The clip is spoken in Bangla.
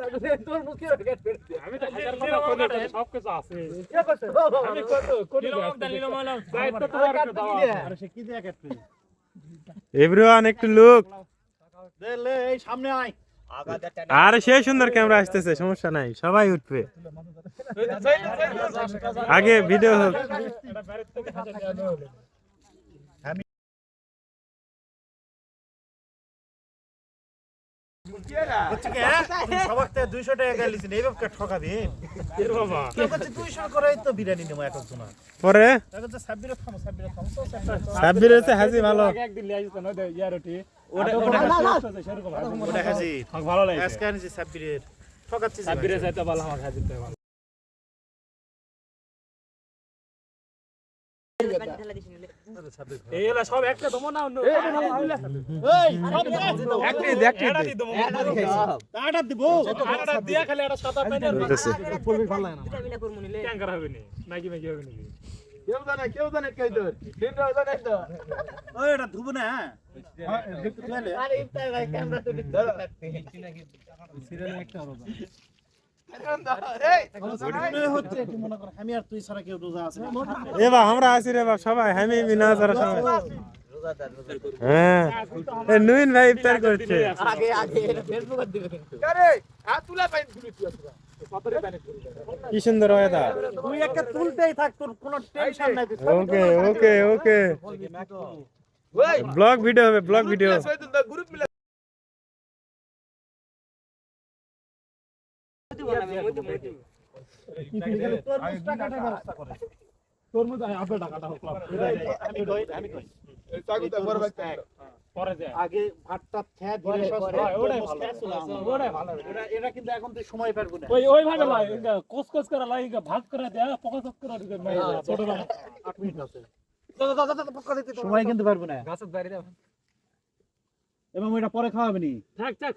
আমি তো হাজার কথা কইলে সব কিছু আছে আমি কত কোটি দায়িত্ব তো আর দাও আরে সে কি দিয়া কাটবে এভরিওয়ান একটু লুক লে এই সামনে আয় আরে সেই সুন্দর ক্যামেরা আসতেছে সমস্যা নাই সবাই উঠবে আগে ভিডিও হোক এটা বাইরে থেকে হাজার টাকা দেওয়া হলো সবাক 200 টাকা গাইলিছেন এই বাপকে ঠকাবি এর বাবা কেউ কাছে 200 করে তো বিরিয়ানি নেবো এক একজন পরে তাহলে তো সাব্বিরে থামো তো সাব্বির হচ্ছে হাজি ভালো আগে একদিন লিয়ে আসতো না ইয়ারটি ওটা হাজি ভালো লাগে আজকে আনিছি সাব্বিরের ঠকাচ্ছি সাব্বিরে যাইতে ভালো আমার হাজির তো ভালো এই হলো সব একটা দমো না অন্য এই সব একটাই দমো টাটা দিব আটা দিয়া খালি একটা সাদা পেনে বলতেছে ফুলবি ভালো না ক্যাঙ্গার হবে নি নাকি নাকি হবে নি কেউ জানে কই তোর তিন রাত জানে তো ওই এটা ধুব না আরে ইফতার ভাই ক্যামেরা তো সিরিয়াল একটা হলো হচ্ছে মনে কর আমি আর তুই ছাড়া কেউ রোজা আছে এবা আমরা আছি রে বাপ সবাই আমি বিনা যারা সবাই হ্যাঁ এ নুইন ভাই ইফতার করছে আগে ফেসবুকে দিবে কিন্তু আরে হাত তুলা পাইন তুলি তুই কতরে পানি তুলি কি সুন্দর ওয়েদার তুই একটা তুলতেই থাক তোর কোনো টেনশন নাই ওকে ওকে ওকে ওই ব্লগ ভিডিও হবে ব্লগ ভিডিও গ্রুপ মিলে তোর মধ্যে আপে টাকাটা হোক আমি কই চাগুতা বড় ভাই পরে যায় আগে ভাতটা খেয়ে ধীরে ওটাই ভালো এটা কিন্তু এখন তুই সময় পারবো না ওই ভাবে লাই কোস কোস করে লাই ভাগ করে দেয়া পকাস করে দিবে ছোট না 8 মিনিট আছে সময় কিন্তু পারবো না গাছের বাড়ি দাও এবং ওইটা পরে খাওয়াবে নি থাক থাক